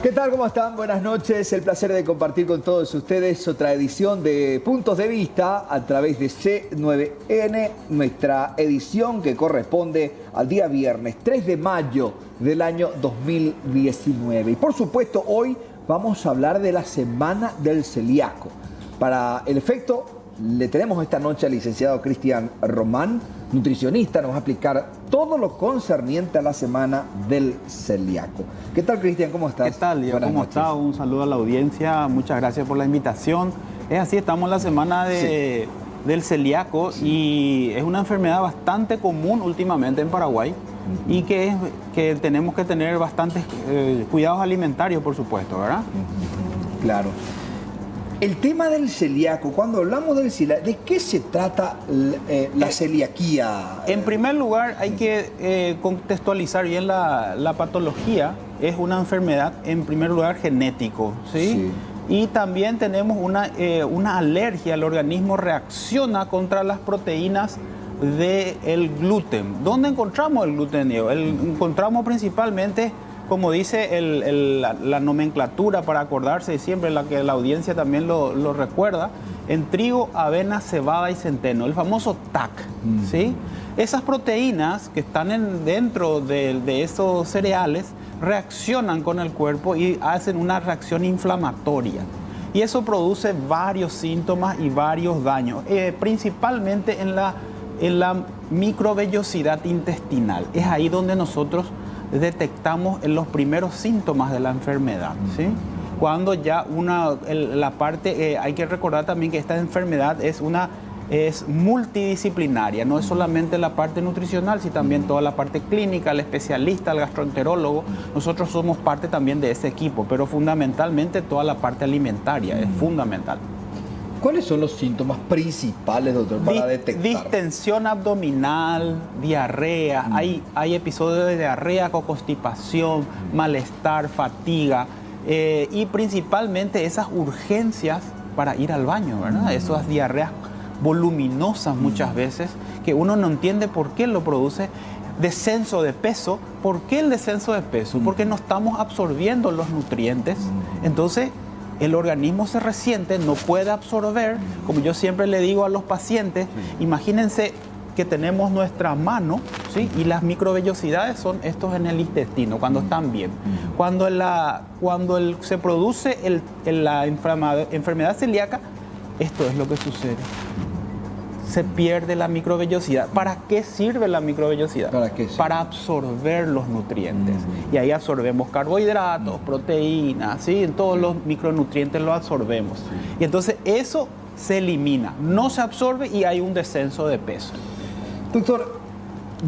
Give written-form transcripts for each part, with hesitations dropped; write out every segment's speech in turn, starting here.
¿Qué tal? ¿Cómo están? Buenas noches. El placer de compartir con todos ustedes otra edición de Puntos de Vista a través de C9N, nuestra edición que corresponde al día viernes 3 de mayo del año 2019. Y por supuesto hoy vamos a hablar de la Semana del Celíaco. Para el efecto le tenemos esta noche al licenciado Cristian Román, nutricionista, nos va a explicar todo lo concerniente a la Semana del Celíaco. ¿Qué tal, Cristian? ¿Cómo estás? ¿Qué tal, Diego? ¿Cómo está? Un saludo a la audiencia, muchas gracias por la invitación. Es así, estamos en la Semana del Celíaco y es una enfermedad bastante común últimamente en Paraguay y que tenemos que tener bastantes cuidados alimentarios, por supuesto, ¿verdad? Claro. El tema del celíaco, cuando hablamos del celíaco, ¿de qué se trata la celiaquía? En primer lugar, hay que contextualizar bien la patología. Es una enfermedad, en primer lugar, genético, ¿sí? Y también tenemos una alergia. El organismo reacciona contra las proteínas del gluten. ¿Dónde encontramos el gluten, Diego? Encontramos principalmente, como dice la nomenclatura, para acordarse siempre, la que la audiencia también lo recuerda, en trigo, avena, cebada y centeno, el famoso TAC, ¿sí? Esas proteínas que están dentro de esos cereales reaccionan con el cuerpo y hacen una reacción inflamatoria. Y eso produce varios síntomas y varios daños, principalmente en la microvellosidad intestinal. Es ahí donde nosotros detectamos los primeros síntomas de la enfermedad, ¿sí? Cuando ya hay que recordar también que esta enfermedad es multidisciplinaria, no es solamente la parte nutricional, sino también toda la parte clínica, el especialista, el gastroenterólogo. Nosotros somos parte también de ese equipo, pero fundamentalmente toda la parte alimentaria es fundamental. ¿Cuáles son los síntomas principales, doctor, para detectar? Distensión abdominal, diarrea, hay episodios de diarrea con constipación, malestar, fatiga y principalmente esas urgencias para ir al baño, ¿verdad? Esas diarreas voluminosas muchas veces que uno no entiende por qué lo produce. Descenso de peso. ¿Por qué el descenso de peso? Porque no estamos absorbiendo los nutrientes. Entonces el organismo se resiente, no puede absorber. Como yo siempre le digo a los pacientes, imagínense que tenemos nuestra mano, ¿sí? Y las microvellosidades son estos en el intestino, cuando están bien. Cuando se produce la enfermedad celíaca, esto es lo que sucede. Se pierde la microvellosidad. ¿Para qué sirve la microvellosidad? ¿Para qué sirve? Para absorber los nutrientes. Y ahí absorbemos carbohidratos, proteínas, ¿sí? En todos los micronutrientes los absorbemos. Y entonces eso se elimina, no se absorbe y hay un descenso de peso. Doctor,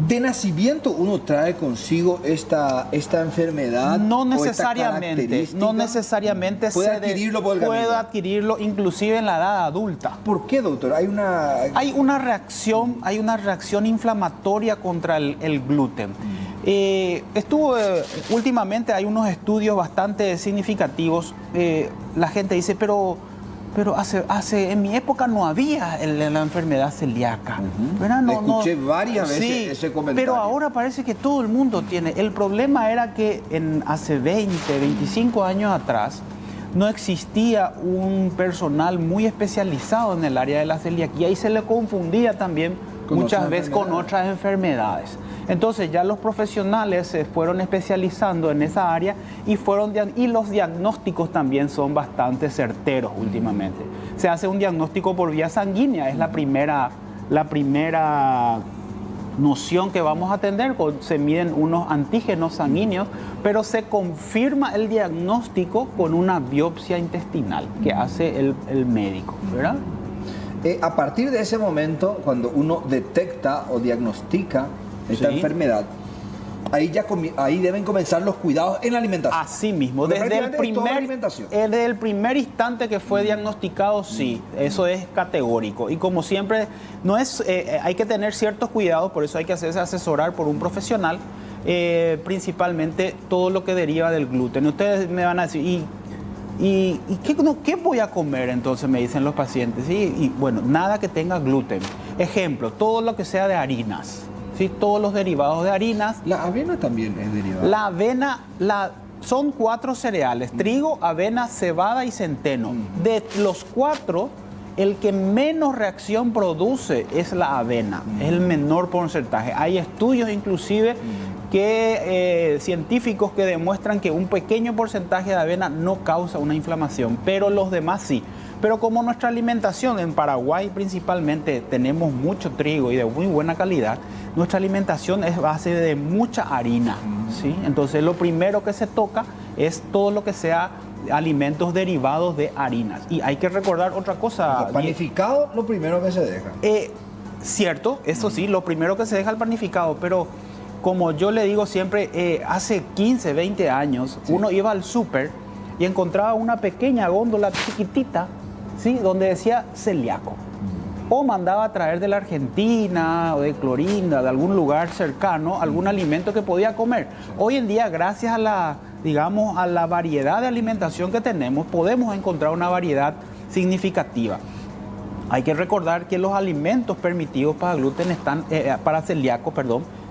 ¿de nacimiento uno trae consigo esta enfermedad? No necesariamente, no necesariamente. ¿Puede adquirirlo por el camino? Puede adquirirlo inclusive en la edad adulta. ¿Por qué, doctor? Hay una reacción inflamatoria contra el gluten. Últimamente hay unos estudios bastante significativos. La gente dice, pero en mi época no había la enfermedad celíaca. Escuché varias veces ese comentario. Pero ahora parece que todo el mundo tiene. El problema era que hace 25 años atrás no existía un personal muy especializado en el área de la celiaquía y se le confundía también muchas veces con otras enfermedades. Entonces ya los profesionales se fueron especializando en esa área y los diagnósticos también son bastante certeros últimamente. Se hace un diagnóstico por vía sanguínea, es la primera noción que vamos a tener. Se miden unos antígenos sanguíneos, pero se confirma el diagnóstico con una biopsia intestinal que hace el médico, ¿verdad? A partir de ese momento, cuando uno detecta o diagnostica esta enfermedad, ahí deben comenzar los cuidados en la alimentación. Así mismo, desde el primer instante que fue diagnosticado, sí, eso es categórico. Y como siempre, hay que tener ciertos cuidados, por eso hay que hacerse asesorar por un profesional, principalmente todo lo que deriva del gluten. Ustedes me van a decir, ¿y qué voy a comer entonces? Me dicen los pacientes. ¿Sí? Y bueno, nada que tenga gluten. Ejemplo, todo lo que sea de harinas. ¿Sí? Todos los derivados de harinas. La avena también es derivada. La avena, son 4 cereales: trigo, avena, cebada y centeno. De los 4, el que menos reacción produce es la avena, es el menor porcentaje. Hay estudios inclusive científicos que demuestran que un pequeño porcentaje de avena no causa una inflamación, pero los demás sí. Pero como nuestra alimentación en Paraguay principalmente tenemos mucho trigo y de muy buena calidad, nuestra alimentación es base de mucha harina, ¿sí? Entonces lo primero que se toca es todo lo que sea alimentos derivados de harinas. Y hay que recordar otra cosa. Panificado, lo primero que se deja. Cierto, eso sí, lo primero que se deja el panificado, pero como yo le digo siempre, hace 15, 20 años, uno iba al súper y encontraba una pequeña góndola chiquitita, ¿sí?, donde decía celíaco. O mandaba a traer de la Argentina o de Clorinda, de algún lugar cercano, algún alimento que podía comer. Hoy en día, gracias a la variedad de alimentación que tenemos, podemos encontrar una variedad significativa. Hay que recordar que los alimentos permitidos para gluten para celíaco,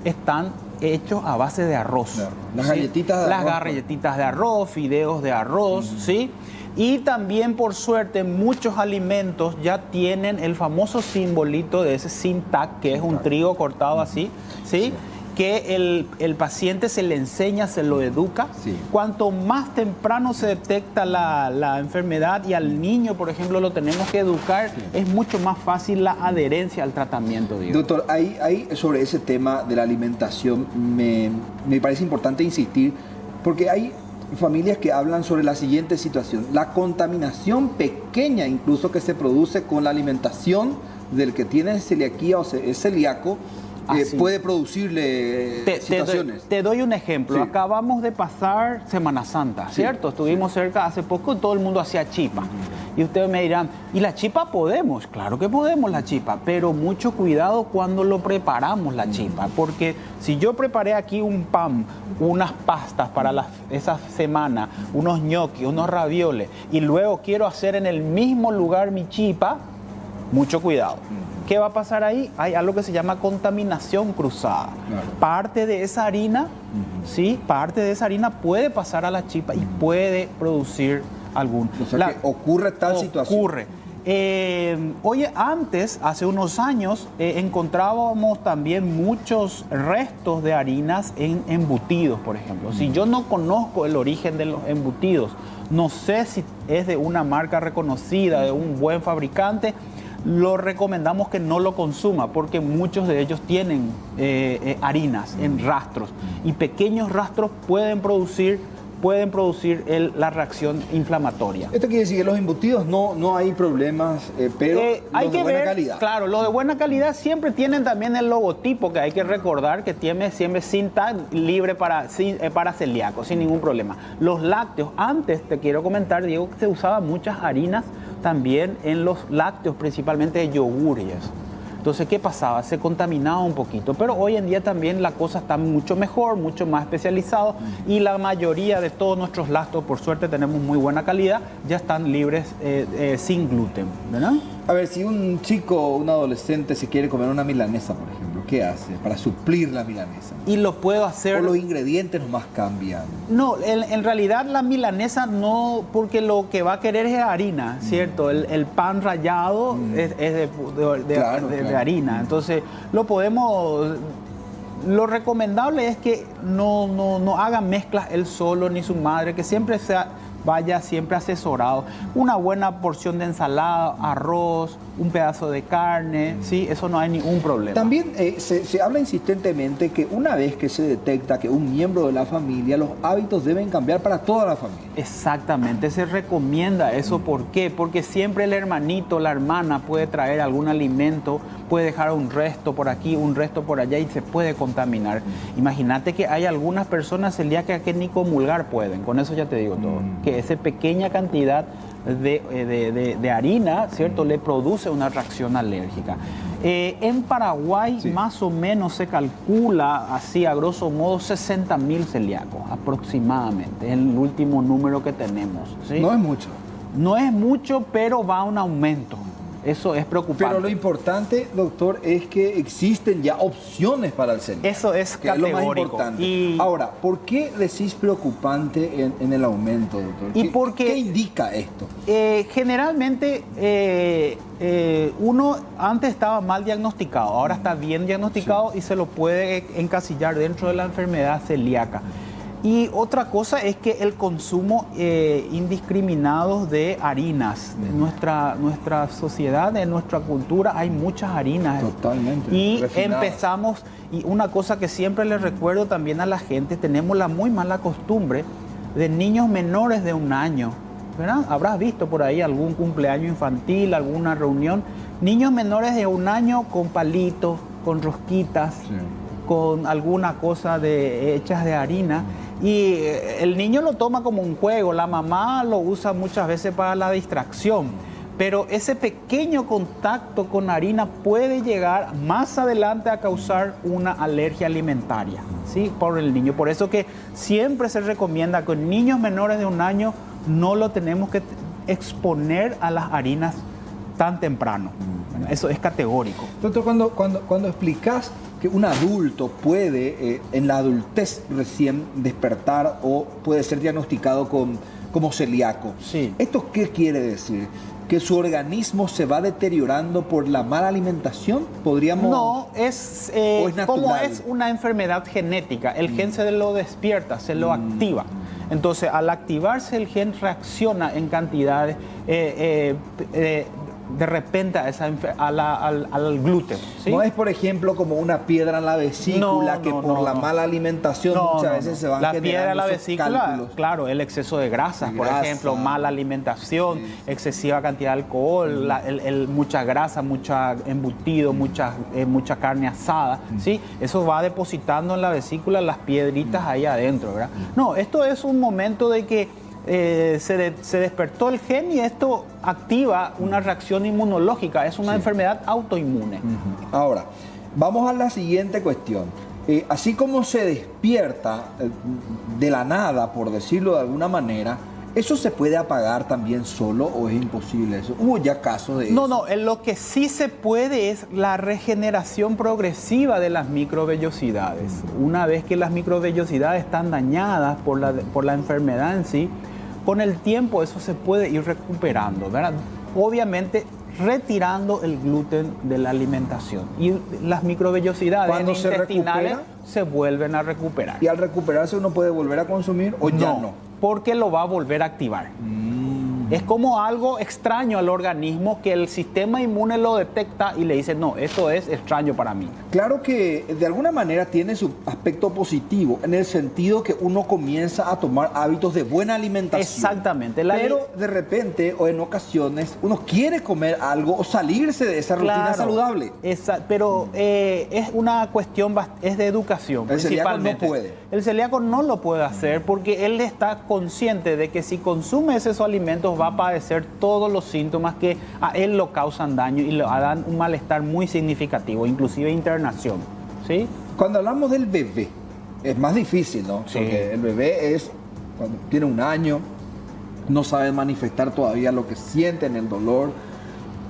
están hechos a base de arroz. Claro. Las galletitas de arroz. Las galletitas de arroz, fideos de arroz, ¿sí? Y también, por suerte, muchos alimentos ya tienen el famoso simbolito de ese Sintac, que es un trigo cortado así, ¿sí? Que el paciente se le enseña, se lo educa. Sí. Cuanto más temprano se detecta la enfermedad y al niño, por ejemplo, lo tenemos que educar, es mucho más fácil la adherencia al tratamiento. Doctor, ahí sobre ese tema de la alimentación me parece importante insistir, porque hay familias que hablan sobre la siguiente situación: la contaminación pequeña incluso que se produce con la alimentación del que tiene celiaquía o es celíaco, puede producirle situaciones. Te doy un ejemplo. Sí. Acabamos de pasar Semana Santa, ¿cierto? Estuvimos cerca hace poco y todo el mundo hacía chipa. Y ustedes me dirán, ¿y la chipa podemos? Claro que podemos la chipa, pero mucho cuidado cuando lo preparamos la chipa, porque si yo preparé aquí un pan, unas pastas para esa semana, unos ñoquis, unos ravioles, y luego quiero hacer en el mismo lugar mi chipa, mucho cuidado. ¿Qué va a pasar ahí? Hay algo que se llama contaminación cruzada. Claro. Parte de esa harina, ¿sí? Parte de esa harina puede pasar a la chipa y puede producir algún... O sea, que ocurre tal situación. Ocurre. Oye, antes, hace unos años, encontrábamos también muchos restos de harinas en embutidos, por ejemplo. Si yo no conozco el origen de los embutidos, no sé si es de una marca reconocida, de un buen fabricante, lo recomendamos que no lo consuma, porque muchos de ellos tienen harinas en rastros, y pequeños rastros pueden producir la reacción inflamatoria. Esto quiere decir que los embutidos no hay problemas, pero hay los de buena calidad. Claro, los de buena calidad siempre tienen también el logotipo, que hay que recordar que tiene siempre Sintac libre para celíacos, sin ningún problema. Los lácteos, antes te quiero comentar, Diego, que se usaban muchas harinas también en los lácteos, principalmente de yogur y eso. Entonces, ¿qué pasaba? Se contaminaba un poquito, pero hoy en día también la cosa está mucho mejor, mucho más especializado, y la mayoría de todos nuestros lácteos, por suerte tenemos muy buena calidad, ya están libres sin gluten, ¿verdad? A ver, si un chico o un adolescente se quiere comer una milanesa, por ejemplo, ¿qué hace para suplir la milanesa? Y lo puedo hacer... ¿O los ingredientes nomás cambian? No, en realidad la milanesa no, porque lo que va a querer es harina, ¿cierto? El pan rallado es de harina. Entonces, lo recomendable es que no hagan mezclas él solo ni su madre, que siempre vaya siempre asesorado. Una buena porción de ensalada, arroz, un pedazo de carne, ¿sí? Eso no hay ningún problema. También se habla insistentemente que una vez que se detecta que un miembro de la familia, los hábitos deben cambiar para toda la familia. Exactamente, se recomienda eso. ¿Por qué? Porque siempre el hermanito, la hermana puede traer algún alimento, puede dejar un resto por aquí, un resto por allá, y se puede contaminar. Imagínate que hay algunas personas celíacas que ni comulgar pueden, con eso ya te digo todo. Que esa pequeña cantidad de harina, ¿cierto?, le produce una reacción alérgica. En Paraguay más o menos se calcula, así a grosso modo, 60.000 celíacos aproximadamente, es el último número que tenemos, ¿sí? No es mucho. No es mucho, pero va a un aumento. Eso es preocupante. Pero lo importante, doctor, es que existen ya opciones para el celiaco. Eso es que es lo más categórico. importante. Ahora, ¿por qué decís preocupante en el aumento, doctor? ¿Qué indica esto? Generalmente uno antes estaba mal diagnosticado, ahora está bien diagnosticado, sí, y se lo puede encasillar dentro de la enfermedad celíaca. Y otra cosa es que el consumo indiscriminado de harinas. En nuestra sociedad, en nuestra cultura, hay muchas harinas. Totalmente. Y refinadas. empezamos, y una cosa que siempre les recuerdo también a la gente, tenemos la muy mala costumbre de niños menores de 1 año, ¿verdad? Habrás visto por ahí algún cumpleaños infantil, alguna reunión. Niños menores de 1 año con palitos, con rosquitas, sí, con alguna cosa hechas de harina. Y el niño lo toma como un juego, la mamá lo usa muchas veces para la distracción, pero ese pequeño contacto con harina puede llegar más adelante a causar una alergia alimentaria, ¿sí? Por el niño. Por eso que siempre se recomienda que niños menores de 1 año no lo tenemos que exponer a las harinas tan temprano. Eso es categórico. Doctor, cuando explicás que un adulto puede en la adultez recién despertar o puede ser diagnosticado como celíaco, sí, ¿esto qué quiere decir? ¿Que su organismo se va deteriorando por la mala alimentación? ¿Podríamos...? No, es como es una enfermedad genética, el gen se lo despierta, se lo activa. Entonces, al activarse el gen reacciona en cantidades de repente al gluten, ¿sí? No es, por ejemplo, como una piedra en la vesícula por la mala alimentación muchas veces se van generando piedra en la esos vesícula, cálculos. claro, el exceso de grasas, por ejemplo, mala alimentación, sí, excesiva cantidad de alcohol, mucha grasa, mucha embutido, mucha carne asada, ¿sí? Eso va depositando en la vesícula las piedritas ahí adentro, ¿verdad? No, esto es un momento de que se despertó el gen y esto activa una reacción inmunológica, es una enfermedad autoinmune. Ahora, vamos a la siguiente cuestión. Así como se despierta de la nada, por decirlo de alguna manera, ¿eso se puede apagar también solo o es imposible eso? ¿Hubo ya casos de eso? No, lo que sí se puede es la regeneración progresiva de las microvellosidades. Una vez que las microvellosidades están dañadas por la enfermedad en sí, con el tiempo eso se puede ir recuperando, ¿verdad? Obviamente retirando el gluten de la alimentación y las microvellosidades intestinales se vuelven a recuperar. ¿Y al recuperarse uno puede volver a consumir o ya no? Porque lo va a volver a activar. Es como algo extraño al organismo que el sistema inmune lo detecta y le dice, no, esto es extraño para mí. Claro que de alguna manera tiene su aspecto positivo, en el sentido que uno comienza a tomar hábitos de buena alimentación. Exactamente. Pero de repente o en ocasiones uno quiere comer algo o salirse de esa rutina saludable. Pero es una cuestión, es de educación. El celíaco no puede. El celíaco no lo puede hacer porque él está consciente de que si consume esos alimentos va a padecer todos los síntomas que a él lo causan daño y le dan un malestar muy significativo, inclusive internación, ¿sí? Cuando hablamos del bebé, es más difícil, ¿no? Sí. Porque el bebé cuando tiene 1 año, no sabe manifestar todavía lo que sienten, el dolor.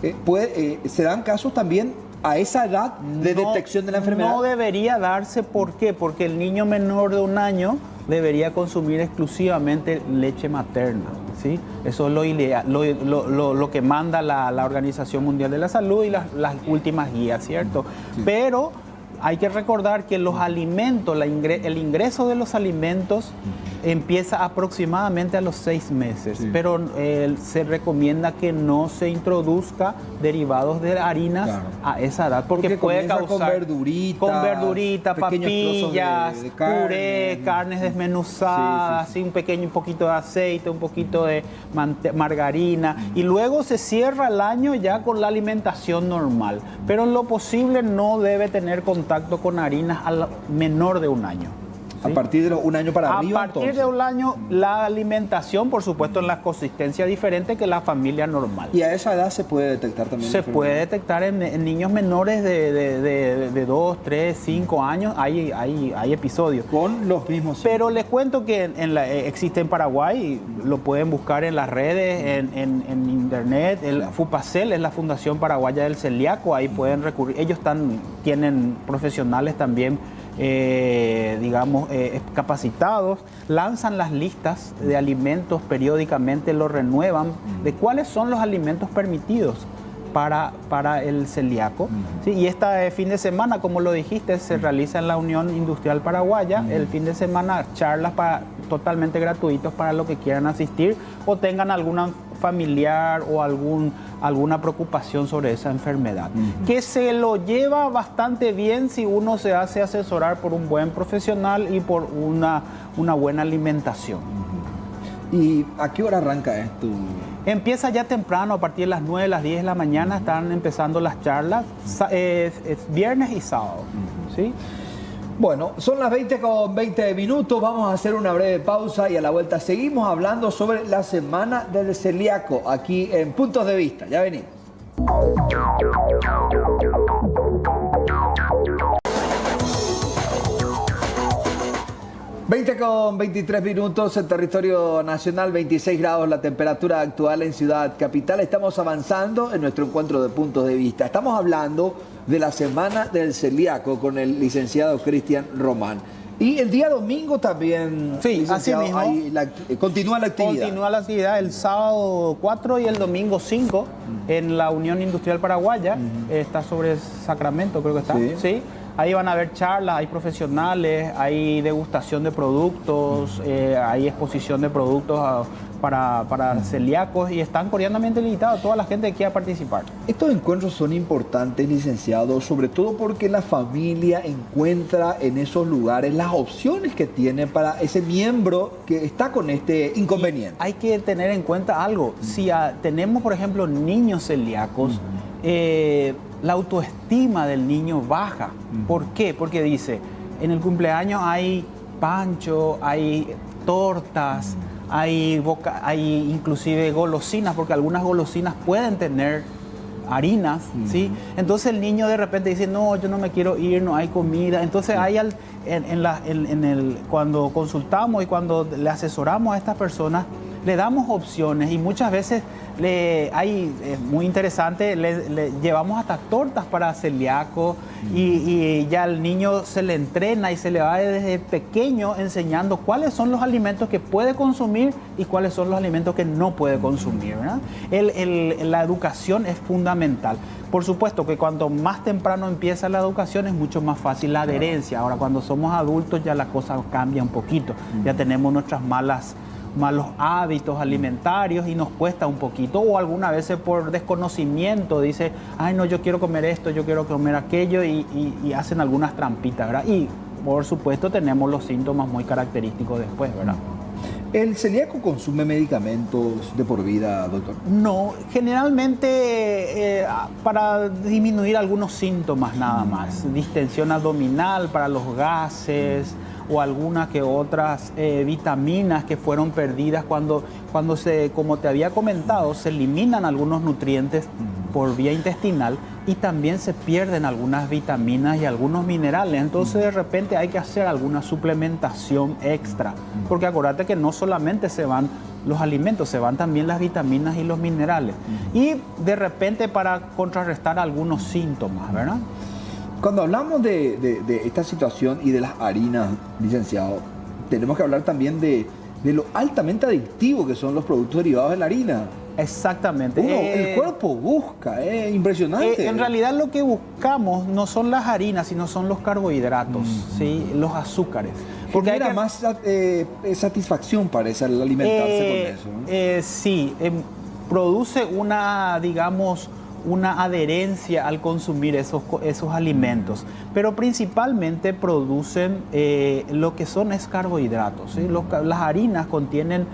Se dan casos también a esa edad de detección de la enfermedad. No debería darse, ¿por qué? Porque el niño menor de 1 año debería consumir exclusivamente leche materna, ¿sí? Eso es lo ideal, lo que manda la Organización Mundial de la Salud y las últimas guías, ¿cierto? Sí. Pero hay que recordar que los alimentos, el ingreso de los alimentos empieza aproximadamente a los 6 meses, sí, pero se recomienda que no se introduzca derivados de harinas a esa edad, porque puede causar con verdurita, papillas, puré, carnes desmenuzadas, sí, un poquito de aceite, un poquito de margarina, y luego se cierra el año ya con la alimentación normal, pero en lo posible no debe tener contacto con harinas al menor de 1 año. A partir de un año para arriba, a partir de un año, la alimentación, por supuesto, en la consistencia diferente que la familia normal. ¿Y a esa edad se puede detectar también? Se puede detectar en niños menores de 2, 3, 5 años, hay episodios. Con los mismos. Pero les cuento que existe en Paraguay, lo pueden buscar en las redes, en internet. El FUPACEL es la Fundación Paraguaya del Celíaco, ahí pueden recurrir. Ellos tienen profesionales también, capacitados, lanzan las listas de alimentos periódicamente, lo renuevan, de cuáles son los alimentos permitidos para el celíaco. ¿Sí? Y este fin de semana, como lo dijiste, se realiza en la Unión Industrial Paraguaya, el fin de semana, charlas totalmente gratuitos para los que quieran asistir o tengan alguna familiar o alguna preocupación sobre esa enfermedad. Que se lo lleva bastante bien si uno se hace asesorar por un buen profesional y por una buena alimentación. ¿Y a qué hora arranca esto? Empieza ya temprano, a partir de las 9, las 10 de la mañana están empezando las charlas, es viernes y sábado. ¿Sí? Bueno, son las 20:20, vamos a hacer una breve pausa y a la vuelta seguimos hablando sobre la Semana del Celíaco aquí en Puntos de Vista. Ya venimos. 20:23 en territorio nacional, 26 grados la temperatura actual en Ciudad Capital. Estamos avanzando en nuestro encuentro de puntos de vista. Estamos hablando de la Semana del Celíaco con el licenciado Cristian Román. Y el día domingo también, sí, así mismo, continúa la actividad. Continúa la actividad el sábado 4 y el domingo 5 en la Unión Industrial Paraguaya. Está sobre Sacramento, creo que está. Sí. Ahí van a haber charlas, hay profesionales, hay degustación de productos, hay exposición de productos para celíacos y están cordialmente invitados a toda la gente que quiera participar. Estos encuentros son importantes, licenciado, sobre todo porque la familia encuentra en esos lugares las opciones que tiene para ese miembro que está con este inconveniente. Y hay que tener en cuenta algo. Si tenemos, por ejemplo, niños celíacos, la autoestima del niño baja. ¿Por qué? Porque dice, en el cumpleaños hay pancho, hay tortas, hay inclusive golosinas, porque algunas golosinas pueden tener harinas, ¿sí? Entonces el niño de repente dice, no, yo no me quiero ir, no hay comida. Entonces hay cuando consultamos y cuando le asesoramos a estas personas, le damos opciones y muchas veces muy interesante, le llevamos hasta tortas para celíaco y ya al niño se le entrena y se le va desde pequeño enseñando cuáles son los alimentos que puede consumir y cuáles son los alimentos que no puede consumir, ¿verdad? La educación es fundamental. Por supuesto que cuanto más temprano empieza la educación es mucho más fácil la adherencia. Ahora cuando somos adultos ya la cosa cambia un poquito, ya tenemos nuestras malos hábitos alimentarios y nos cuesta un poquito, o algunas veces por desconocimiento dice, ay no, yo quiero comer esto, yo quiero comer aquello y hacen algunas trampitas, ¿verdad? Y por supuesto tenemos los síntomas muy característicos después, ¿verdad? ¿El celíaco consume medicamentos de por vida, doctor? No, generalmente para disminuir algunos síntomas nada más, distensión abdominal para los gases, o algunas que otras vitaminas que fueron perdidas cuando como te había comentado, se eliminan algunos nutrientes por vía intestinal y también se pierden algunas vitaminas y algunos minerales. Entonces de repente hay que hacer alguna suplementación extra, porque acuérdate que no solamente se van los alimentos, se van también las vitaminas y los minerales. Y de repente para contrarrestar algunos síntomas, ¿verdad? Cuando hablamos de esta situación y de las harinas, licenciado, tenemos que hablar también de lo altamente adictivo que son los productos derivados de la harina. Exactamente. El cuerpo busca, es impresionante. En realidad lo que buscamos no son las harinas, sino son los carbohidratos, ¿sí? Los azúcares. Porque hay más satisfacción parece al alimentarse con eso, ¿no? Sí, produce una adherencia al consumir esos alimentos, pero principalmente producen lo que son carbohidratos, ¿sí? Las harinas contienen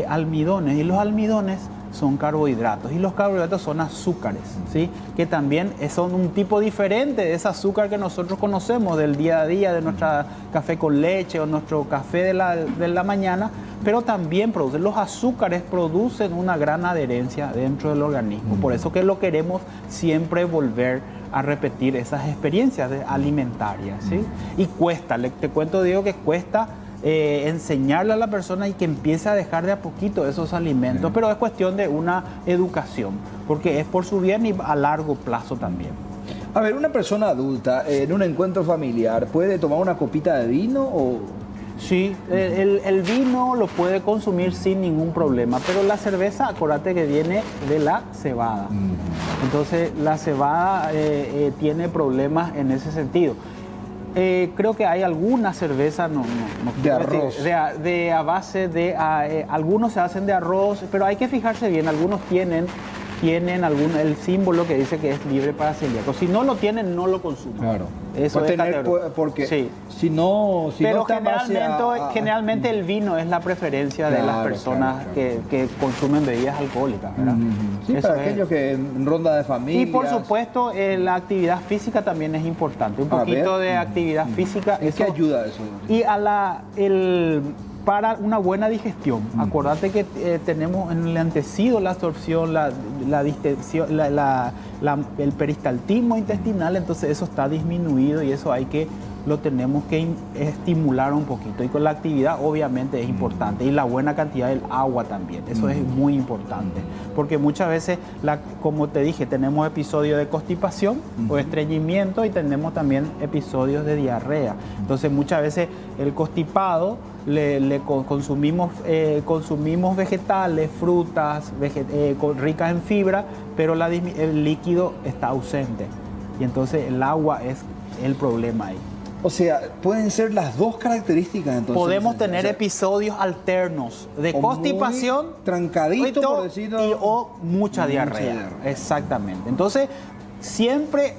almidones y los almidones son carbohidratos y los carbohidratos son azúcares, ¿sí? Que también son un tipo diferente de ese azúcar que nosotros conocemos del día a día, de nuestro café con leche o nuestro café de la mañana, pero también los azúcares producen una gran adherencia dentro del organismo. Por eso que lo queremos siempre volver a repetir esas experiencias alimentarias, ¿sí? Y cuesta, te cuento, Diego, que cuesta enseñarle a la persona y que empiece a dejar de a poquito esos alimentos, pero es cuestión de una educación, porque es por su bien y a largo plazo también. A ver, una persona adulta en un encuentro familiar, ¿puede tomar una copita de vino o...? Sí, el vino lo puede consumir sin ningún problema, pero la cerveza, acuérdate que viene de la cebada. Entonces la cebada tiene problemas en ese sentido. Creo que hay alguna cerveza, de arroz, de a base de, algunos se hacen de arroz, pero hay que fijarse bien, algunos tienen el símbolo que dice que es libre para celíacos. Si no lo tienen, no lo consumen. Claro. Eso es porque sí. si no pero generalmente el vino es la preferencia de las personas que consumen bebidas alcohólicas, ¿verdad? Sí, eso para aquellos que en ronda de familia. Y por supuesto la actividad física también es importante. Un poquito de actividad física. ¿En qué ayuda eso? Y para una buena digestión. Acordate que tenemos en el antecido la absorción, la distensión, el peristaltismo intestinal, entonces eso está disminuido y eso lo tenemos que estimular un poquito. Y con la actividad obviamente es importante. Y la buena cantidad del agua también. Eso es muy importante. Porque muchas veces, como te dije, tenemos episodios de constipación o estreñimiento y tenemos también episodios de diarrea. Entonces muchas veces el constipado consumimos vegetales, frutas ricas en fibra, pero el líquido está ausente. Y entonces el agua es el problema ahí. O sea, pueden ser las dos características entonces. Podemos tener episodios alternos de constipación, trancadito, por decirlo, o mucha diarrea. Exactamente. Entonces, siempre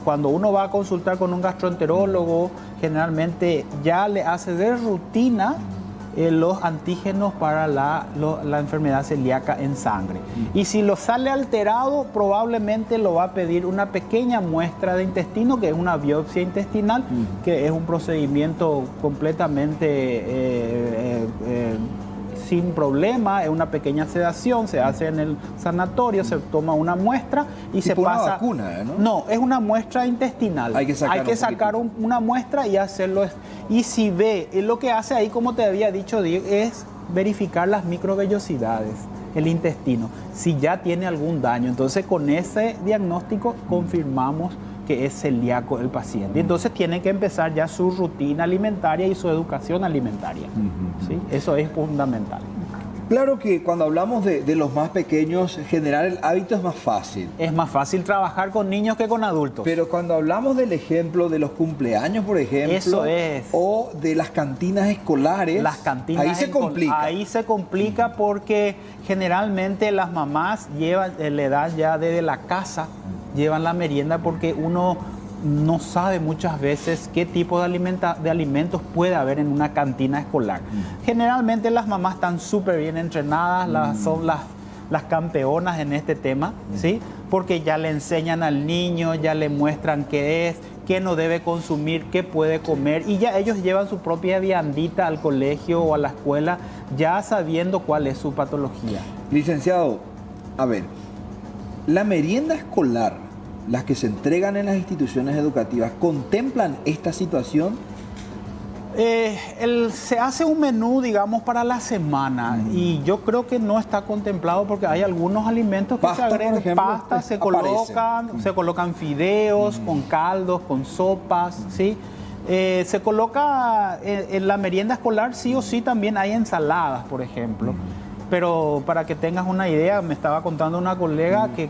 cuando uno va a consultar con un gastroenterólogo, generalmente ya le hace de rutina los antígenos para la enfermedad celíaca en sangre. Y si lo sale alterado, probablemente lo va a pedir una pequeña muestra de intestino, que es una biopsia intestinal, que es un procedimiento completamente sin problema, es una pequeña sedación, se hace en el sanatorio, se toma una muestra y se pasa... una vacuna, ¿no? No, es una muestra intestinal. Hay que sacar una muestra y hacerlo. Y si ve, lo que hace ahí, como te había dicho, Diego, es verificar las microvellosidades, el intestino, si ya tiene algún daño. Entonces, con ese diagnóstico confirmamos que es celíaco el paciente. Entonces tiene que empezar ya su rutina alimentaria y su educación alimentaria. ¿Sí? Eso es fundamental. Claro que cuando hablamos de los más pequeños, generar el hábito es más fácil. Es más fácil trabajar con niños que con adultos. Pero cuando hablamos del ejemplo de los cumpleaños, por ejemplo, eso es. O de las cantinas escolares, ahí se complica. Ahí se complica porque generalmente las mamás le dan ya desde la casa, llevan la merienda porque uno no sabe muchas veces qué tipo de alimentos puede haber en una cantina escolar. Generalmente las mamás están súper bien entrenadas, son las campeonas en este tema, ¿sí? Porque ya le enseñan al niño, ya le muestran qué es, qué no debe consumir, qué puede comer, y ya ellos llevan su propia viandita al colegio o a la escuela, ya sabiendo cuál es su patología. Licenciado, a ver, la merienda escolar, las que se entregan en las instituciones educativas, ¿contemplan esta situación? Se hace un menú, digamos, para la semana y yo creo que no está contemplado porque hay algunos alimentos que se agregan, pastas, se colocan fideos con caldos, con sopas, ¿sí? Se coloca en la merienda escolar sí o sí también hay ensaladas, por ejemplo. Pero para que tengas una idea, me estaba contando una colega que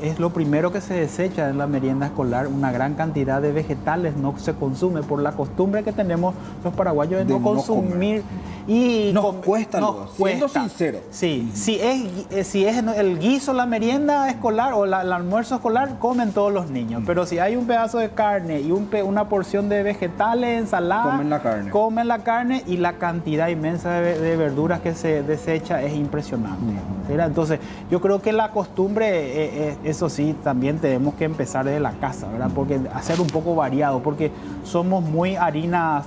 es lo primero que se desecha en la merienda escolar, una gran cantidad de vegetales no se consume por la costumbre que tenemos los paraguayos de no consumir. Y nos cuesta, siendo sincero. Sí, si es el guiso, la merienda escolar o el almuerzo escolar, comen todos los niños. Pero si hay un pedazo de carne y una porción de vegetales, ensalada, comen la carne y la cantidad inmensa de verduras que se desecha es es impresionante. ¿Verdad? Entonces, yo creo que la costumbre, eso sí, también tenemos que empezar desde la casa, ¿verdad? Porque hacer un poco variado, porque somos muy harinas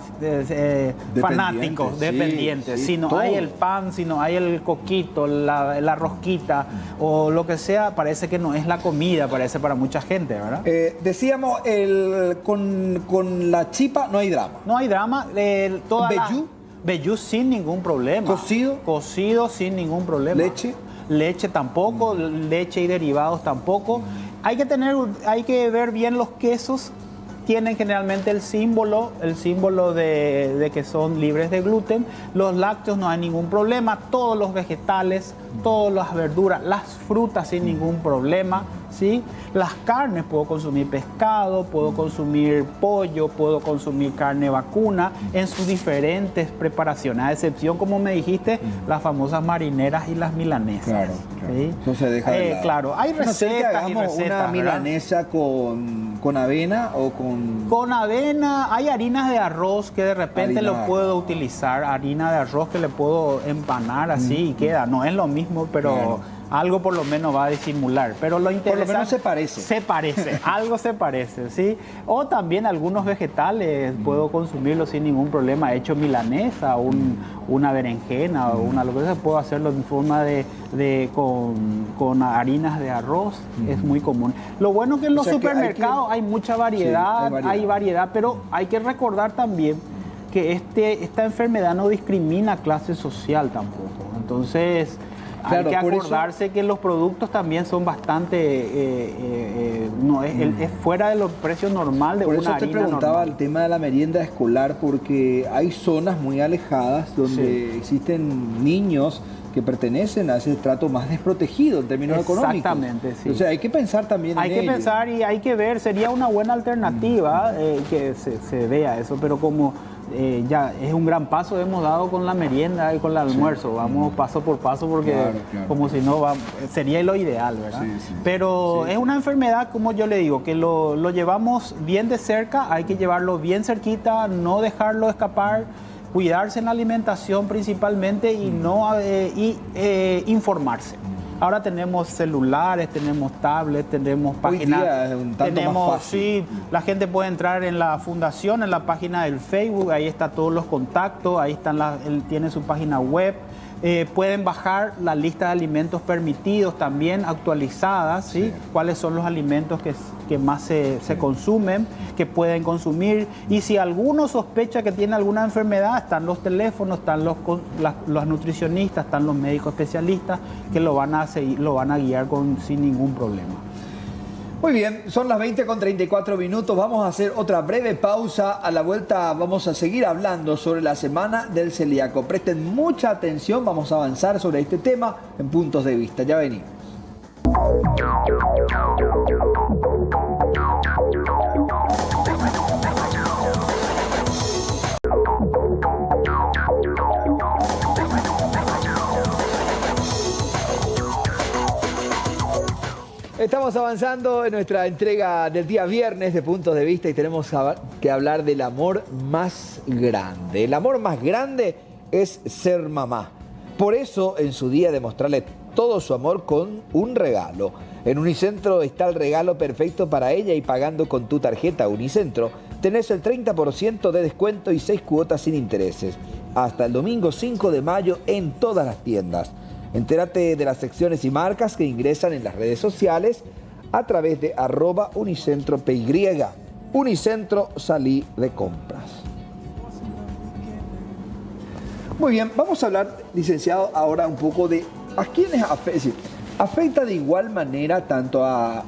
fanáticos, dependientes. Sí, si no todo. hay el pan, si no hay el coquito, la rosquita o lo que sea, parece que no es la comida, parece para mucha gente, ¿verdad? Decíamos, con la chipa no hay drama. No hay drama. Toda ¿Vellú? Vellú sin ningún problema. ¿Cocido? Cocido sin ningún problema. ¿Leche? Leche tampoco, leche y derivados tampoco. Hay que ver bien los quesos. Tienen generalmente el símbolo de que son libres de gluten. Los lácteos no hay ningún problema. Todos los vegetales, todas las verduras, las frutas sin ningún problema, ¿sí? Las carnes, puedo consumir pescado, puedo consumir pollo, puedo consumir carne vacuna en sus diferentes preparaciones, a excepción, como me dijiste, las famosas marineras y las milanesas. Claro. ¿Sí? No se deja de lado. Claro, hay No sé que recetas y hagamos recetas, una ¿verdad? milanesa con avena o con... Con avena, hay harinas de arroz que de repente Harina lo de puedo utilizar, harina de arroz que le puedo empanar así y queda. No es lo mismo, pero Claro. algo por lo menos va a disimular. Pero lo interesante... menos se parece. Se parece, algo se parece, ¿sí? O también algunos vegetales puedo consumirlos sin ningún problema. He hecho milanesa, una berenjena o una lo que sea, puedo hacerlo en forma con harinas de arroz, es muy común. Lo bueno que en los O sea que supermercados hay mucha variedad, Sí, hay variedad. pero hay que recordar también que esta enfermedad no discrimina clase social tampoco. Entonces, Claro, hay que por eso- acordarse que los productos también son bastante, no es fuera de los precios normal de Por una eso te harina preguntaba normal. el tema de la merienda escolar, porque hay zonas muy alejadas donde existen niños que pertenecen a ese trato más desprotegido en términos económicos. Exactamente, sí. O sea, hay que pensar también Hay en que ello. pensar y hay que ver, sería una buena alternativa que se vea eso, pero como ya es un gran paso hemos dado con la merienda y con el almuerzo, vamos paso por paso porque Claro. como si no sería lo ideal, ¿verdad? Sí. Pero es una enfermedad, como yo le digo, que lo llevamos bien de cerca, hay que llevarlo bien cerquita, no dejarlo escapar, cuidarse en la alimentación principalmente y informarse. Ahora tenemos celulares, tenemos tablets, tenemos Hoy páginas. día es un tanto más fácil. Sí, la gente puede entrar en la fundación, en la página del Facebook, ahí está todos los contactos, ahí él tiene su página web. Pueden bajar la lista de alimentos permitidos también actualizadas, ¿sí? Cuáles son los alimentos que más se consumen, que pueden consumir. Y si alguno sospecha que tiene alguna enfermedad, están los teléfonos, están los nutricionistas, están los médicos especialistas que lo van a guiar sin ningún problema. Muy bien, son las 20:34. Vamos a hacer otra breve pausa. A la vuelta vamos a seguir hablando sobre la semana del celíaco. Presten mucha atención, vamos a avanzar sobre este tema en Puntos de Vista. Ya venimos. Estamos avanzando en nuestra entrega del día viernes de Puntos de Vista y tenemos que hablar del amor más grande. El amor más grande es ser mamá. Por eso, en su día, demostrarle todo su amor con un regalo. En Unicentro está el regalo perfecto para ella y pagando con tu tarjeta Unicentro tenés el 30% de descuento y 6 cuotas sin intereses. Hasta el domingo 5 de mayo en todas las tiendas. Entérate de las secciones y marcas que ingresan en las redes sociales a través de @UnicentroPY. Unicentro, salí de compras. Muy bien, vamos a hablar, licenciado, ahora un poco de a quiénes afecta de igual manera tanto a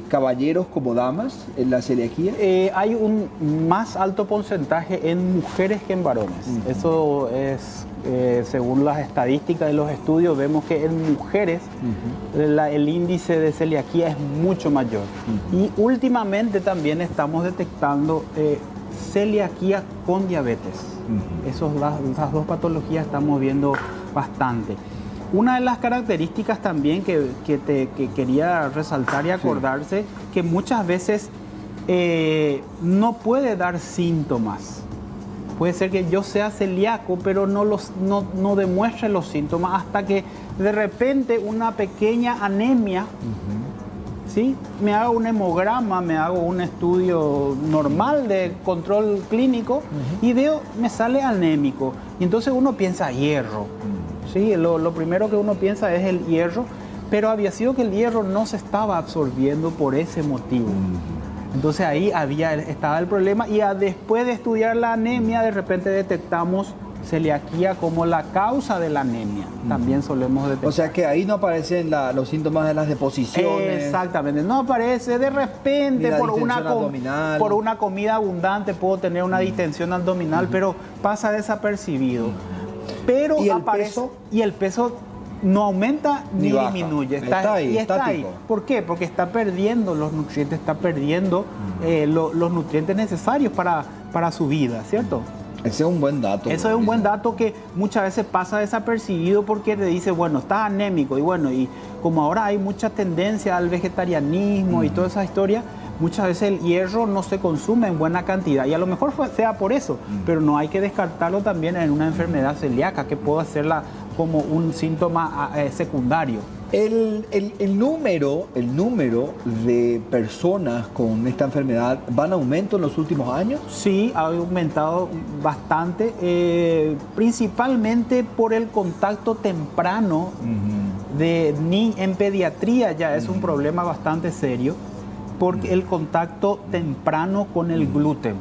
caballeros como damas en la celiaquía. Hay un más alto porcentaje en mujeres que en varones. Eso es, según las estadísticas de los estudios, vemos que en mujeres el índice de celiaquía es mucho mayor. Y últimamente también estamos detectando celiaquía con diabetes. Esas dos patologías estamos viendo bastante. Una de las características también que quería resaltar y acordarse, que muchas veces no puede dar síntomas. Puede ser que yo sea celíaco, pero no demuestre los síntomas hasta que de repente una pequeña anemia, ¿sí? Me hago un hemograma, me hago un estudio normal de control clínico y veo, me sale anémico. Y entonces uno piensa hierro, ¿sí? Lo primero que uno piensa es el hierro, pero había sido que el hierro no se estaba absorbiendo por ese motivo. Entonces ahí estaba el problema y después de estudiar la anemia, de repente detectamos celiaquía como la causa de la anemia. También solemos detectar. O sea que ahí no aparecen los síntomas de las deposiciones. Exactamente, no aparece de repente por una comida abundante puedo tener una distensión abdominal, pero pasa desapercibido. Pero ¿Y el peso no aumenta ni baja. disminuye, Está ahí. ¿Por qué? Porque está perdiendo los nutrientes, está perdiendo los nutrientes necesarios para su vida, ¿cierto? Ese es un buen dato. Eso es un buen dato que muchas veces pasa desapercibido porque te dice, bueno, estás anémico y como ahora hay mucha tendencia al vegetarianismo y toda esa historia, muchas veces el hierro no se consume en buena cantidad y a lo mejor sea por eso, pero no hay que descartarlo también en una enfermedad celíaca que puede hacerla como un síntoma secundario. El número de personas con esta enfermedad va en aumento en los últimos años. Sí, ha aumentado bastante, principalmente por el contacto temprano en pediatría ya es un problema bastante serio, porque el contacto temprano con el gluten.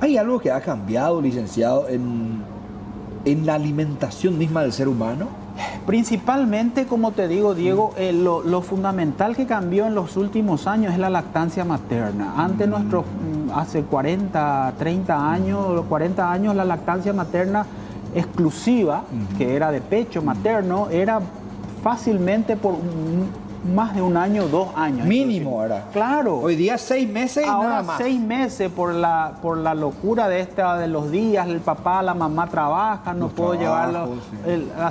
¿Hay algo que ha cambiado, licenciado, en la alimentación misma del ser humano? Principalmente, como te digo, Diego, lo fundamental que cambió en los últimos años es la lactancia materna. Antes, hace 40, 30 años, 40 años, la lactancia materna exclusiva, que era de pecho materno, era fácilmente por más de un año, 2 años. Mínimo ahora. Claro. Hoy día 6 meses y ahora nada más. 6 meses por la locura de los días, el papá, la mamá trabajan, no puedo llevarlo.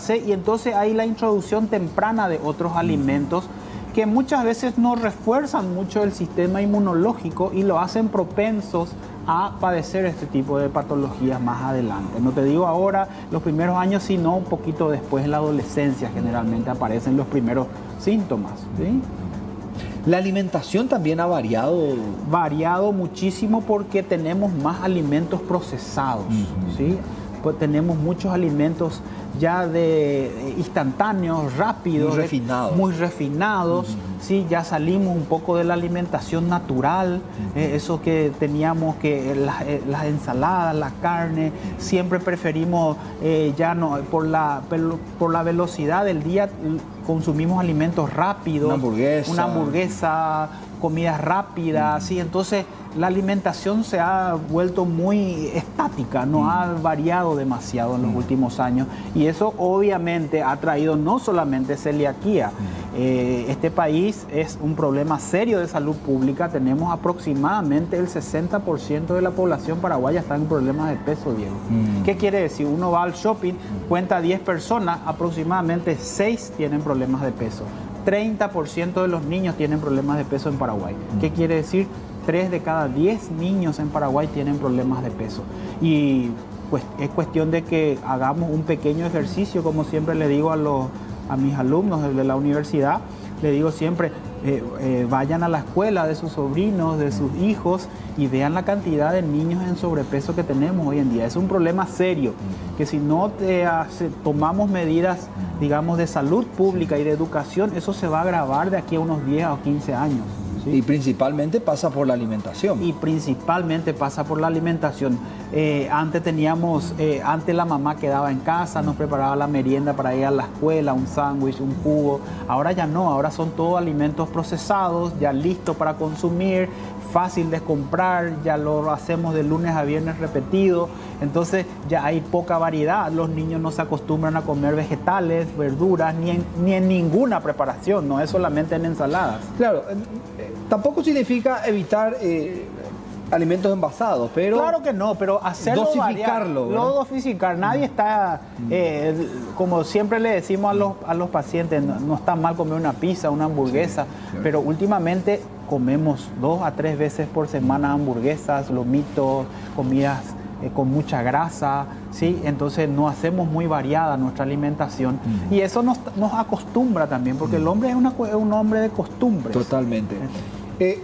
Sí. Y entonces hay la introducción temprana de otros alimentos que muchas veces no refuerzan mucho el sistema inmunológico y lo hacen propensos a padecer este tipo de patologías más adelante. No te digo ahora, los primeros años, sino un poquito después, en la adolescencia generalmente aparecen los primeros síntomas, ¿sí? La alimentación también ha variado. Variado muchísimo porque tenemos más alimentos procesados, ¿sí? Pues tenemos muchos alimentos ya de instantáneos, rápidos, muy refinados, ¿sí? Ya salimos un poco de la alimentación natural, eso que teníamos que las ensaladas, la carne, siempre preferimos ya no por la velocidad del día consumimos alimentos rápidos, una hamburguesa, comidas rápidas, ¿sí? Entonces la alimentación se ha vuelto muy estática, no ha variado demasiado en los últimos años y eso obviamente ha traído no solamente celiaquía. Este país es un problema serio de salud pública, tenemos aproximadamente el 60% de la población paraguaya está en problemas de peso, Diego. ¿Qué quiere decir? Uno va al shopping, cuenta 10 personas, aproximadamente 6 tienen problemas de peso. 30% de los niños tienen problemas de peso en Paraguay. ¿Qué quiere decir? 3 de cada 10 niños en Paraguay tienen problemas de peso. Y pues es cuestión de que hagamos un pequeño ejercicio, como siempre le digo a mis alumnos de la universidad, le digo siempre, vayan a la escuela de sus sobrinos, de sus hijos y vean la cantidad de niños en sobrepeso que tenemos hoy en día. Es un problema serio, que si no tomamos medidas, digamos, de salud pública y de educación, eso se va a agravar de aquí a unos 10 o 15 años. ¿Sí? Y principalmente pasa por la alimentación. Antes la mamá quedaba en casa, nos preparaba la merienda para ir a la escuela, un sándwich, un jugo. Ahora ya no, ahora son todos alimentos procesados, ya listos para consumir, fácil de comprar, ya lo hacemos de lunes a viernes repetido. Entonces ya hay poca variedad, los niños no se acostumbran a comer vegetales, verduras, ni en ninguna preparación, no es solamente en ensaladas. Claro, tampoco significa evitar alimentos envasados, pero... Claro que no, pero hacerlo dosificarlo. Dosificar. Nadie está, como siempre le decimos a los pacientes, no está mal comer una pizza, una hamburguesa, pero últimamente comemos 2 a 3 veces por semana hamburguesas, lomitos, comidas con mucha grasa, ¿sí? Entonces no hacemos muy variada nuestra alimentación y eso nos acostumbra también, porque el hombre es un hombre de costumbres. Totalmente.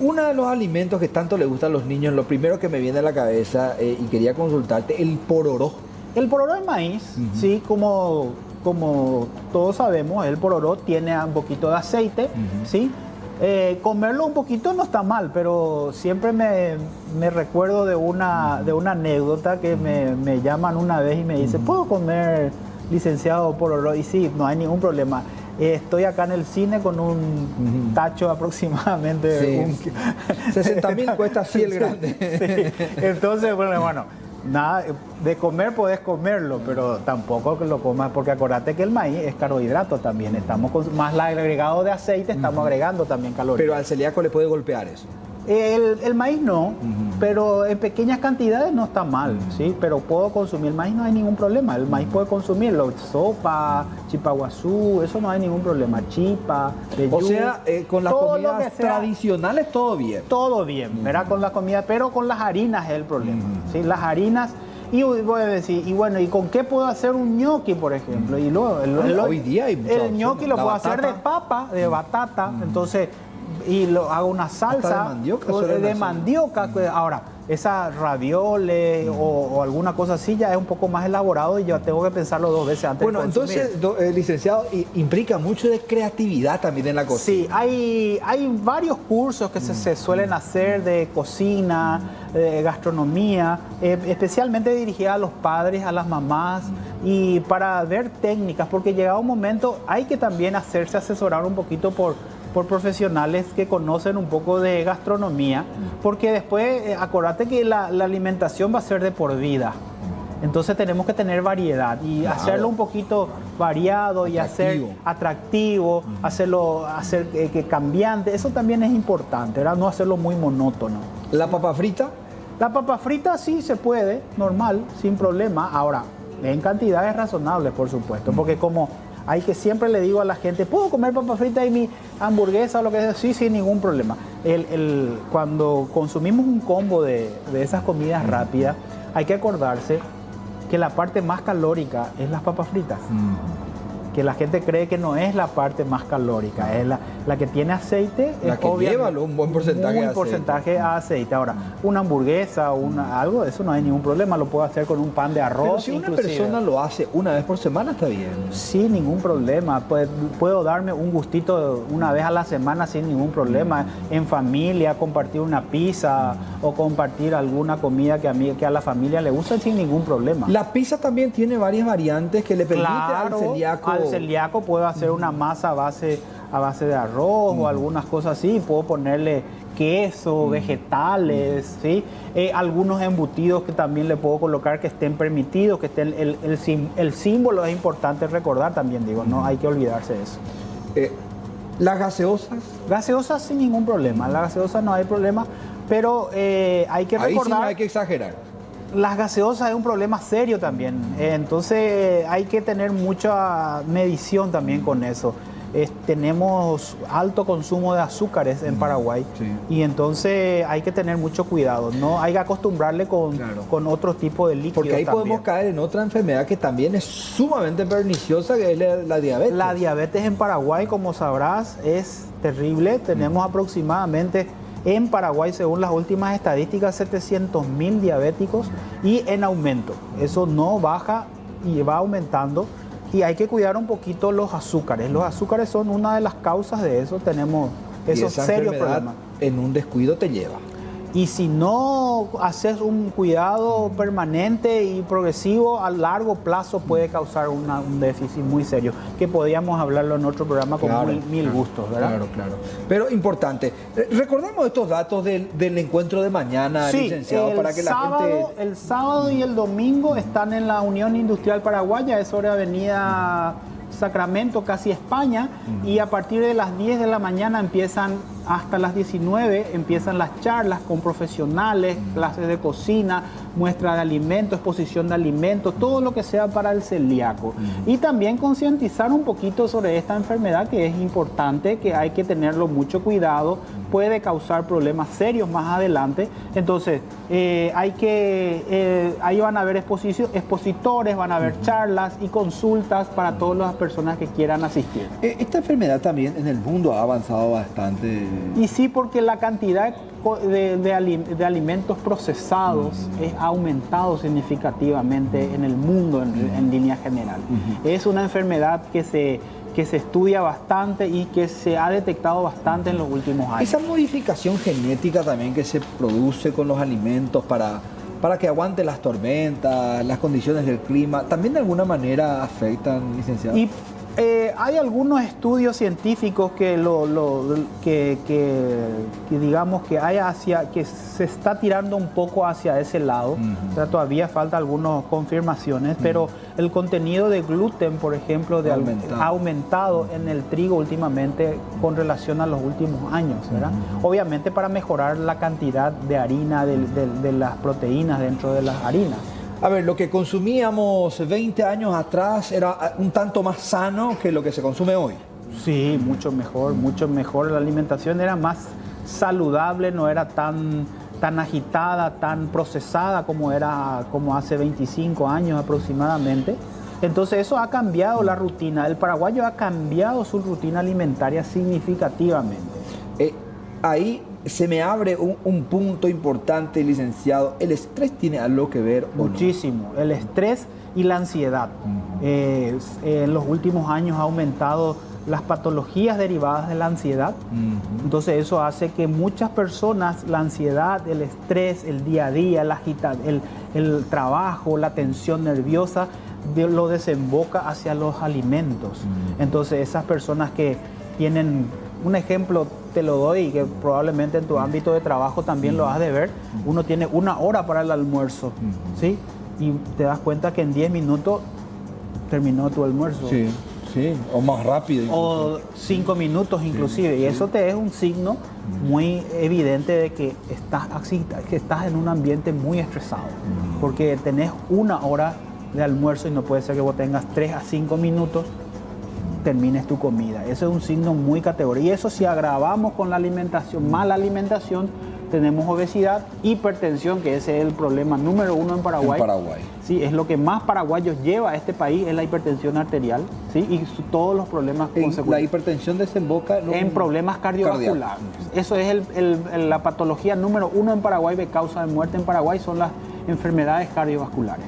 Uno de los alimentos que tanto le gustan a los niños, lo primero que me viene a la cabeza y quería consultarte, el pororó. El pororó es maíz, ¿sí? Como todos sabemos, el pororó tiene un poquito de aceite, ¿sí? Comerlo un poquito no está mal, pero siempre me recuerdo de una anécdota que me llaman una vez y me dicen, ¿puedo comer, licenciado, pororó? Y sí, no hay ningún problema. Estoy acá en el cine con un tacho aproximadamente. Sí. 60.000 cuesta así el grande. Sí. Entonces, bueno, nada, de comer podés comerlo, pero tampoco que lo comas, porque acordate que el maíz es carbohidrato también. Estamos con más el agregado de aceite, estamos agregando también calorías. Pero al celíaco le puede golpear eso. El maíz no, pero en pequeñas cantidades no está mal, ¿sí? Pero puedo consumir el maíz, no hay ningún problema. El maíz puede consumirlo, sopa, chipaguazú, eso no hay ningún problema. Chipa, o sea, con las comidas tradicionales todo bien. Todo bien, ¿verdad? Con la comida, pero con las harinas es el problema, ¿sí? Las harinas. Y voy a decir, y bueno, ¿y con qué puedo hacer un ñoqui, por ejemplo? Y luego, hoy día hay el ñoqui lo puedo hacer de papa, de batata, entonces... Y hago una salsa de mandioca. Ahora, esa ravioles o alguna cosa así ya es un poco más elaborado y yo tengo que pensarlo 2 veces antes de consumir. Entonces, licenciado, implica mucho de creatividad también en la cocina. Sí, hay varios cursos que se suelen hacer de cocina, de gastronomía, especialmente dirigida a los padres, a las mamás, y para ver técnicas, porque llegado un momento hay que también hacerse asesorar un poquito por profesionales que conocen un poco de gastronomía, porque después, acordate que la alimentación va a ser de por vida. Entonces tenemos que tener variedad y hacerlo un poquito variado y hacer atractivo, hacer que cambiante. Eso también es importante, ¿verdad? No hacerlo muy monótono. ¿La papa frita? La papa frita sí se puede, normal, sin problema. Ahora, en cantidades razonables, por supuesto, porque como... Hay que siempre le digo a la gente, ¿puedo comer papa frita y mi hamburguesa o lo que sea? Sí, sin ningún problema. Cuando consumimos un combo de esas comidas rápidas, hay que acordarse que la parte más calórica es las papas fritas. Que la gente cree que no es la parte más calórica, es la que tiene aceite. La que lleva un buen porcentaje de aceite. Ahora, una hamburguesa, algo de eso no hay ningún problema, lo puedo hacer con un pan de arroz. Pero si una persona lo hace una vez por semana, está bien. Sin ningún problema, puedo darme un gustito una vez a la semana sin ningún problema. En familia, compartir una pizza o compartir alguna comida que a la familia le gusta sin ningún problema. La pizza también tiene varias variantes que le permiten al celíaco. Al celíaco puedo hacer una masa a base de arroz o algunas cosas así, puedo ponerle queso, vegetales, ¿sí? Algunos embutidos que también le puedo colocar que estén permitidos, que estén el símbolo es importante recordar también, digo, no hay que olvidarse de eso. ¿Las gaseosas? Gaseosas sin ningún problema, las gaseosas no hay problema, pero hay que recordar... Ahí sí no hay que exagerar. Las gaseosas es un problema serio también, entonces hay que tener mucha medición también con eso. Tenemos alto consumo de azúcares en Paraguay y entonces hay que tener mucho cuidado, ¿no? Hay que acostumbrarle con otro tipo de líquidos. Porque ahí también podemos caer en otra enfermedad que también es sumamente perniciosa, que es la diabetes. La diabetes en Paraguay, como sabrás, es terrible. Tenemos aproximadamente... En Paraguay, según las últimas estadísticas, 700.000 diabéticos y en aumento. Eso no baja y va aumentando y hay que cuidar un poquito los azúcares. Los azúcares son una de las causas de eso. Tenemos esos serios problemas. En un descuido te lleva. Y si no haces un cuidado permanente y progresivo, a largo plazo puede causar un déficit muy serio, que podríamos hablarlo en otro programa con mil gustos, ¿verdad? Claro. Pero importante, recordemos estos datos del encuentro de mañana, licenciado, para que la gente... El sábado y el domingo están en la Unión Industrial Paraguaya, es sobre Avenida Sacramento, casi España, y a partir de las 10 de la mañana empiezan hasta las 19 empiezan las charlas con profesionales, clases de cocina, muestra de alimentos, exposición de alimentos, todo lo que sea para el celíaco. Y también concientizar un poquito sobre esta enfermedad, que es importante, que hay que tenerlo mucho cuidado, puede causar problemas serios más adelante. Entonces, ahí van a haber expositores, van a haber charlas y consultas para todas las personas que quieran asistir. Esta enfermedad también en el mundo ha avanzado bastante. Y sí, porque la cantidad de alimentos procesados ha aumentado significativamente en el mundo en línea general. Es una enfermedad que se estudia bastante y que se ha detectado bastante en los últimos años. Esa modificación genética también que se produce con los alimentos para que aguanten las tormentas, las condiciones del clima, también de alguna manera afectan, licenciado. Y hay algunos estudios científicos que digamos que que se está tirando un poco hacia ese lado. O sea, todavía falta algunas confirmaciones, pero el contenido de gluten, por ejemplo, ha aumentado en el trigo últimamente con relación a los últimos años, ¿verdad? Obviamente para mejorar la cantidad de harina, de las proteínas dentro de las harinas. A ver, lo que consumíamos 20 años atrás era un tanto más sano que lo que se consume hoy. Sí, mucho mejor, mucho mejor. La alimentación era más saludable, no era tan agitada, tan procesada como hace 25 años aproximadamente. Entonces eso ha cambiado la rutina. El paraguayo ha cambiado su rutina alimentaria significativamente. Ahí se me abre un punto importante, licenciado. ¿El estrés tiene algo que ver o no? Muchísimo. El estrés y la ansiedad. En los últimos años ha aumentado las patologías derivadas de la ansiedad. Entonces eso hace que muchas personas, la ansiedad, el estrés, el día a día, el trabajo, la tensión nerviosa, lo desemboca hacia los alimentos. Entonces esas personas que tienen, un ejemplo te lo doy, que probablemente en tu ámbito de trabajo también lo has de ver, uno tiene 1 hora para el almuerzo, ¿sí? Y te das cuenta que en 10 minutos terminó tu almuerzo. Sí, sí, o más rápido. O 5 minutos inclusive, y eso te es un signo muy evidente de que estás en un ambiente muy estresado, porque tenés 1 hora de almuerzo y no puede ser que vos tengas 3 a 5 minutos termines tu comida. Eso es un signo muy categórico. Y eso, si agravamos con la alimentación, mala alimentación, tenemos obesidad, hipertensión, que ese es el problema número 1 en Paraguay. Sí, es lo que más paraguayos lleva a este país, es la hipertensión arterial, ¿sí? Y todos los problemas consecuentes. La hipertensión desemboca en problemas cardiovasculares. Eso es la patología número 1 en Paraguay, de causa de muerte en Paraguay, son las enfermedades cardiovasculares.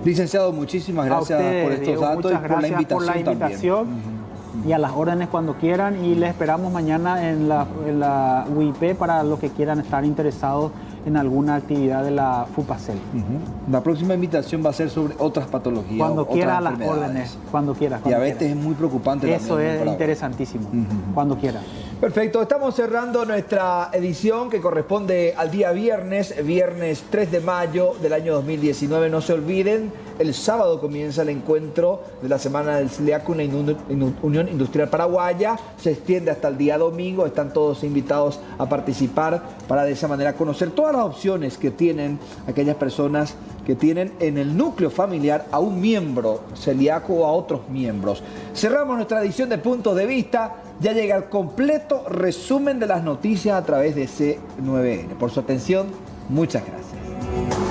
Licenciado, muchísimas gracias por estos datos y por la invitación. Y a las órdenes cuando quieran, y les esperamos mañana en la UIP para los que quieran estar interesados en alguna actividad de la FUPACEL. La próxima invitación va a ser sobre otras patologías. Cuando quiera, a las órdenes, cuando quiera. Diabetes es muy preocupante. Eso es interesantísimo, cuando quiera. Perfecto, estamos cerrando nuestra edición que corresponde al día viernes 3 de mayo del año 2019. No se olviden, el sábado comienza el encuentro de la Semana del Celíaco, una Unión Industrial Paraguaya. Se extiende hasta el día domingo, están todos invitados a participar para de esa manera conocer todas las opciones que tienen aquellas personas que tienen en el núcleo familiar a un miembro celíaco o a otros miembros. Cerramos nuestra edición de Puntos de Vista. Ya llega el completo resumen de las noticias a través de C9N. Por su atención, muchas gracias.